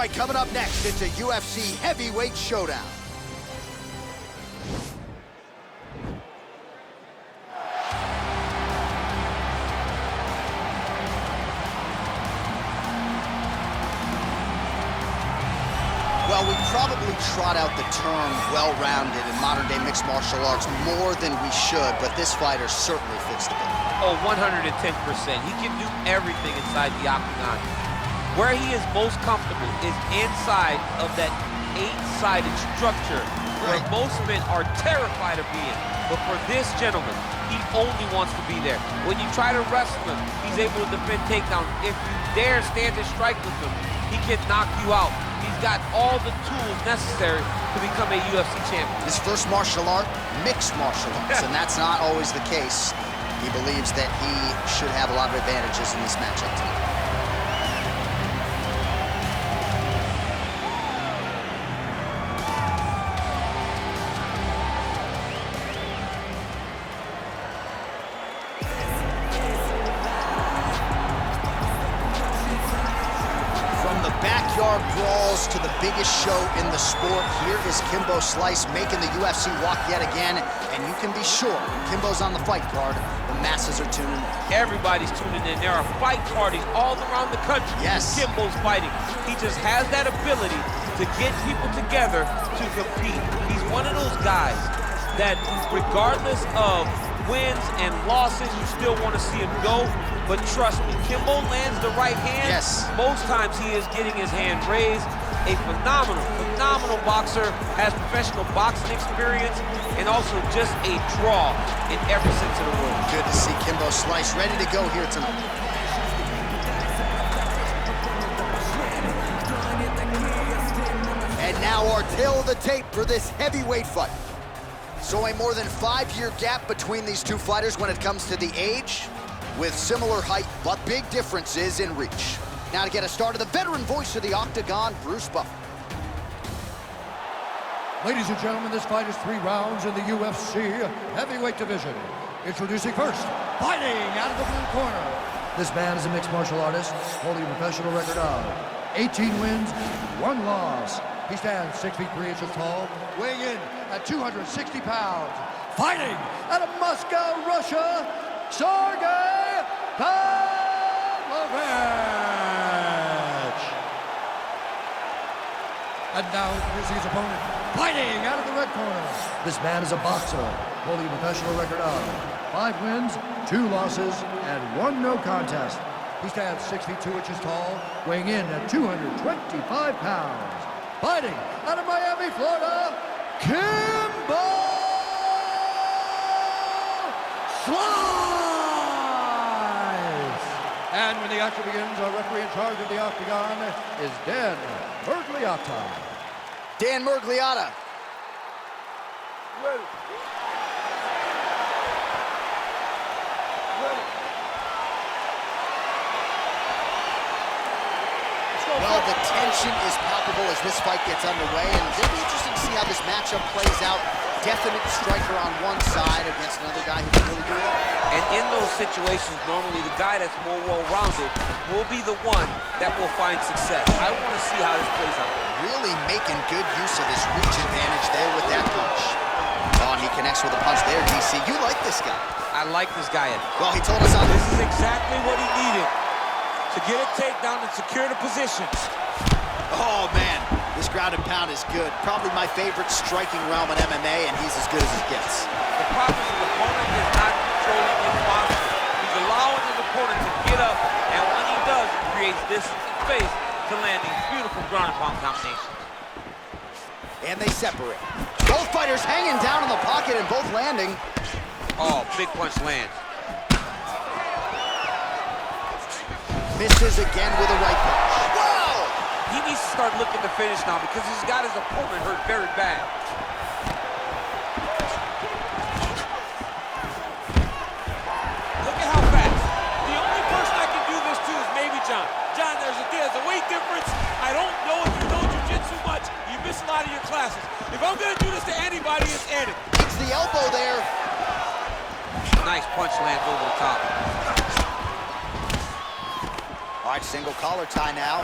right, coming up next, it's a UFC heavyweight showdown. Well, we probably trot out the term well-rounded in modern-day mixed martial arts more than we should, but this fighter certainly fits the bill. Oh, 110%. He can do everything inside the octagon. Where he is most comfortable is inside of that 8-sided structure where most men are terrified of being. But for this gentleman, he only wants to be there. When you try to wrestle him, he's able to defend takedowns. If you dare stand and strike with him, he can knock you out. He's got all the tools necessary to become a UFC champion. His first martial art, mixed martial arts, and that's not always the case. He believes that he should have a lot of advantages in this matchup tonight. Backyard brawls to the biggest show in the sport. Here is Kimbo Slice making the UFC walk yet again, and you can be sure Kimbo's on the fight card. The masses are tuning in. Everybody's tuning in. There are fight parties all around the country. Yes. Kimbo's fighting. He just has that ability to get people together to compete. He's one of those guys that, regardless of wins and losses, you still want to see him go. But trust me, Kimbo lands the right hand. Yes. Most times he is getting his hand raised. A phenomenal boxer, has professional boxing experience, and also just a draw in every sense of the word. Good to see Kimbo Slice ready to go here tonight. And now our tale of the tape for this heavyweight fight. So a more than 5-year gap between these two fighters when it comes to the age, with similar height, but big differences in reach. Now to get us started, the veteran voice of the Octagon, Bruce Buffer. Ladies and gentlemen, this fight is 3 rounds in the UFC heavyweight division. Introducing first, fighting out of the blue corner. This man is a mixed martial artist, holding a professional record of 18 wins, 1 loss. He stands 6 feet 3 inches tall, weighing in at 260 pounds. Fighting out of Moscow, Russia, Serge Pavlovich. And now here's his opponent, fighting out of the red corner. This man is a boxer, holding a professional record of 5 wins, 2 losses, and 1 no contest. He stands 6 feet 2 inches tall, weighing in at 225 pounds. Fighting out of Miami, Florida, Kimbo Slice! And when the action begins, our referee in charge of the Octagon is Dan Mergliotta. Dan Mergliotta. Ready. Well, the tension is palpable as this fight gets underway, and it'll be interesting to see how this matchup plays out. Definite striker on one side against another guy who can really do it all. And in those situations, normally the guy that's more well-rounded will be the one that will find success. I want to see how this plays out. Really making good use of his reach advantage there with that punch. Oh, and he connects with a punch there, DC. You like this guy. I like this guy. Well, he told us on this is exactly what he needed to get a takedown and secure the positions. Oh, man, this ground and pound is good. Probably my favorite striking realm in MMA, and he's as good as it gets. The problem is the opponent is not controlling his posture. He's allowing his opponent to get up, and when he does, he creates this space to land these beautiful ground and pound combinations. And they separate. Both fighters hanging down in the pocket and both landing. Oh, big punch lands. Misses again with a right punch. Whoa! He needs to start looking to finish now because he's got his opponent hurt very bad. Look at how fast. The only person I can do this to is maybe John. John, there's a weight difference. I don't know if you know jiu-jitsu much. You miss a lot of your classes. If I'm going to do this to anybody, it's Eddie. It's the elbow there. Nice punch lands over the top. All right, single collar tie now.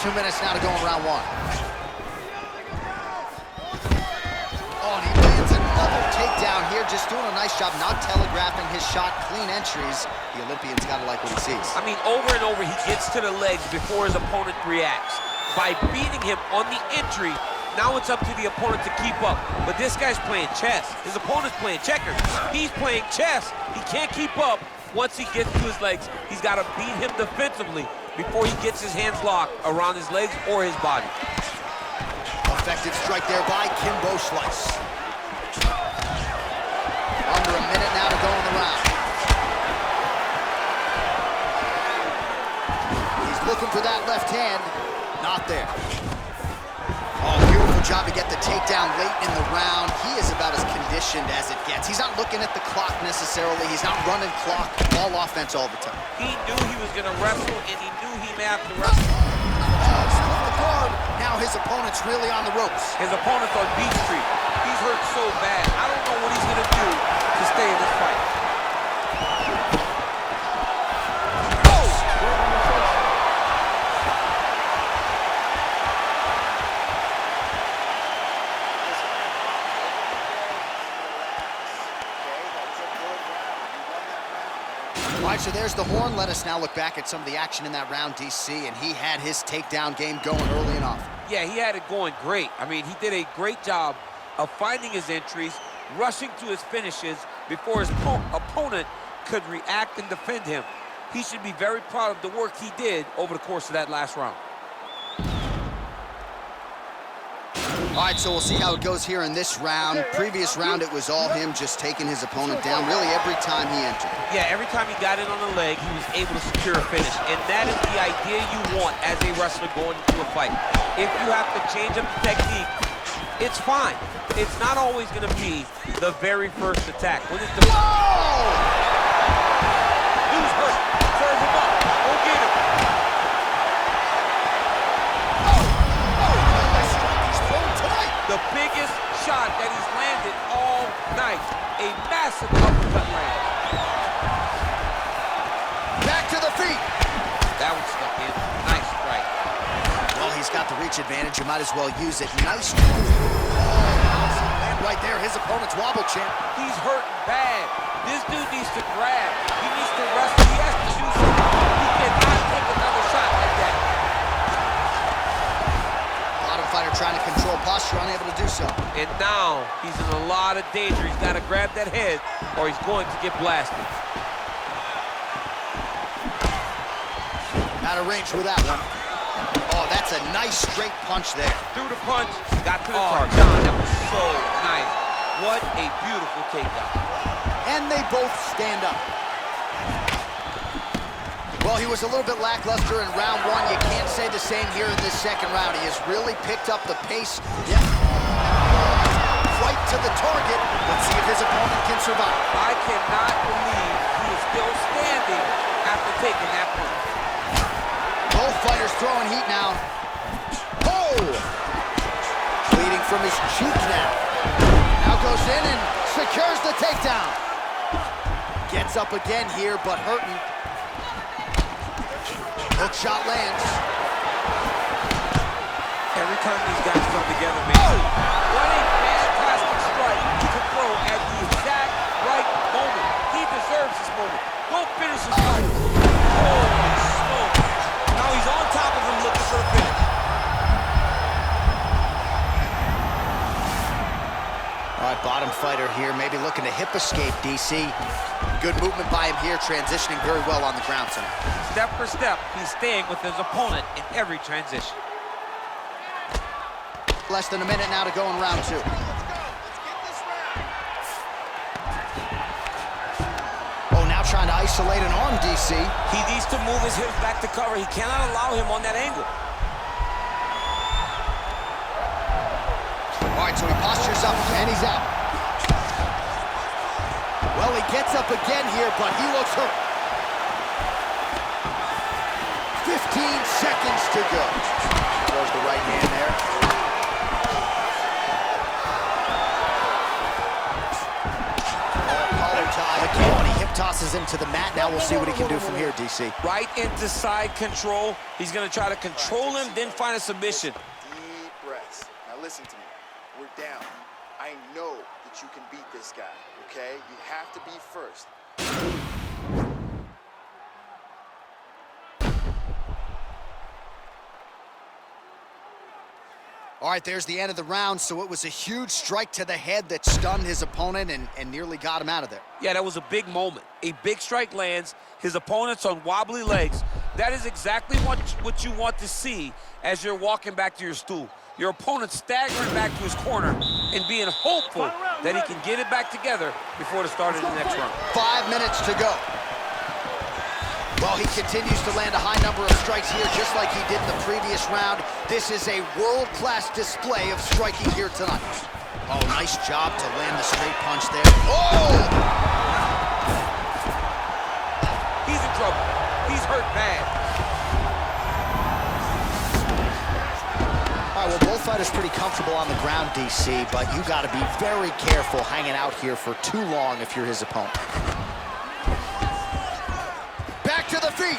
2 minutes now to go in round 1. Oh, and he lands another takedown here, just doing a nice job not telegraphing his shot. Clean entries. The Olympian's got to like what he sees. I mean, over and over, he gets to the legs before his opponent reacts. By beating him on the entry, now it's up to the opponent to keep up. But this guy's playing chess. His opponent's playing checkers. He's playing chess. He can't keep up. Once he gets to his legs, he's got to beat him defensively before he gets his hands locked around his legs or his body. Effective strike there by Kimbo Slice. Under a minute now to go in the round. He's looking for that left hand. Not there. Oh, beautiful job to get the takedown late in the round. He is about as conditioned as it gets. He's not looking at the clock necessarily. He's not running clock, all offense all the time. He knew he was going to wrestle, and he knew he may have to wrestle. Split the guard. Now his opponent's really on the ropes. His opponent's on Beach Street. He's hurt so bad. I don't know what he's going to do to stay in this fight. All right, so there's the horn. Let us now look back at some of the action in that round, DC, and he had his takedown game going early and often. Yeah, he had it going great. I mean, he did a great job of finding his entries, rushing to his finishes before his opponent could react and defend him. He should be very proud of the work he did over the course of that last round. All right, so we'll see how it goes here in this round. Previous round, it was all him just taking his opponent down really every time he entered. Yeah, every time he got in on the leg, he was able to secure a finish. And that is the idea you want as a wrestler going into a fight. If you have to change up the technique, it's fine. It's not always going to be the very first attack. When it's the... Whoa! Dude's hurt. Serve him up. Go get him. The biggest shot that he's landed all night. A massive uppercut land. Back to the feet. That one stuck in. Nice strike. Well, he's got the reach advantage. You might as well use it. Nice. And right there, his opponent's wobble champ. He's hurting bad. This dude needs to grab. He needs to wrestle. He has to do something. He cannot take another shot like that. Fighter trying to control posture, unable to do so. And now he's in a lot of danger. He's got to grab that head or he's going to get blasted. Out of range with that one. Oh, that's a nice straight punch there. Threw the punch, got to the target. John, that was so nice. What a beautiful takedown. And they both stand up. Well, he was a little bit lackluster in round 1. You can't say the same here in this second round. He has really picked up the pace. Yeah. Right to the target. Let's see if his opponent can survive. I cannot believe he is still standing after taking that punch. Both fighters throwing heat now. Oh! Bleeding from his cheek now. Now goes in and secures the takedown. Gets up again here, but hurting. Hook shot lands. Every time these guys come together, man. Oh! What a fantastic strike to throw at the exact right moment. He deserves this moment. Go finish his fight. Holy smoke. Now he's on top of him looking for the finish. All right, bottom fighter here, maybe looking to hip escape, DC. Good movement by him here, transitioning very well on the ground tonight. Step for step, he's staying with his opponent in every transition. Less than a minute now to go in round 2. Let's get this round. Oh, now trying to isolate an arm, DC. He needs to move his hips back to cover. He cannot allow him on that angle. All right, so he postures up, and he's out. Well, he gets up again here, but he looks hurt. 15 seconds to go. Throws the right hand there. Collar tie. Again, when he hip tosses forces him to the mat. Now we'll see what he can do from here, DC. Right into side control. He's going to try to control him, then find a submission. Deep breaths. Now listen to me. We're down. I know that you can beat this guy, okay? You have to be first. All right, there's the end of the round, so it was a huge strike to the head that stunned his opponent and nearly got him out of there. Yeah, that was a big moment. A big strike lands, his opponent's on wobbly legs. That is exactly what you want to see as you're walking back to your stool. Your opponent staggering back to his corner and being hopeful that he can get it back together before the start of the next round. 5 minutes to go. Well, he continues to land a high number of strikes here, just like he did in the previous round. This is a world-class display of striking here tonight. Oh, nice job to land the straight punch there. Oh! He's in trouble. He's hurt bad. All right, well, both fighters pretty comfortable on the ground, DC, but you got to be very careful hanging out here for too long if you're his opponent. Back to the feet.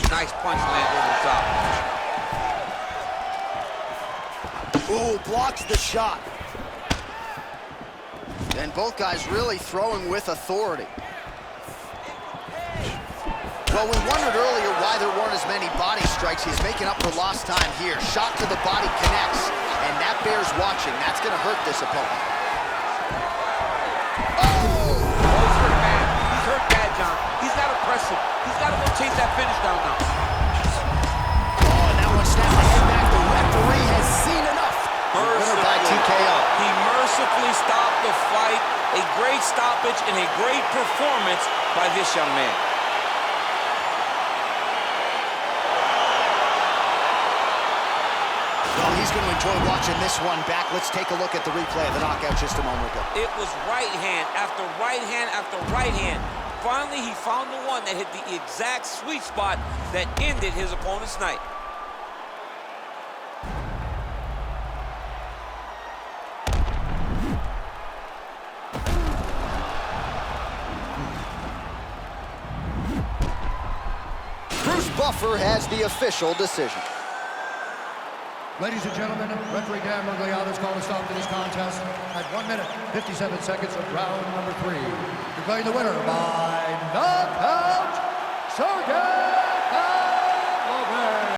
Nice punch land over the top. Ooh, blocks the shot. And both guys really throwing with authority. Well, we wondered earlier why there weren't as many body strikes. He's making up for lost time here. Shot to the body connects, and that bears watching. That's going to hurt this opponent. He's got to press him. He's got to go chase that finish down now. Oh, and that one snapped the head back. The referee has seen enough. Winner by TKO. He mercifully stopped the fight. A great stoppage and a great performance by this young man. Well, he's going to enjoy watching this one back. Let's take a look at the replay of the knockout just a moment ago. It was right hand after right hand after right hand. Finally, he found the one that hit the exact sweet spot that ended his opponent's night. Bruce Buffer has the official decision. Ladies and gentlemen, referee Dan Murgliano's called a stop to this contest at 1 minute, 57 seconds of round number 3. Declaring the winner by knockout.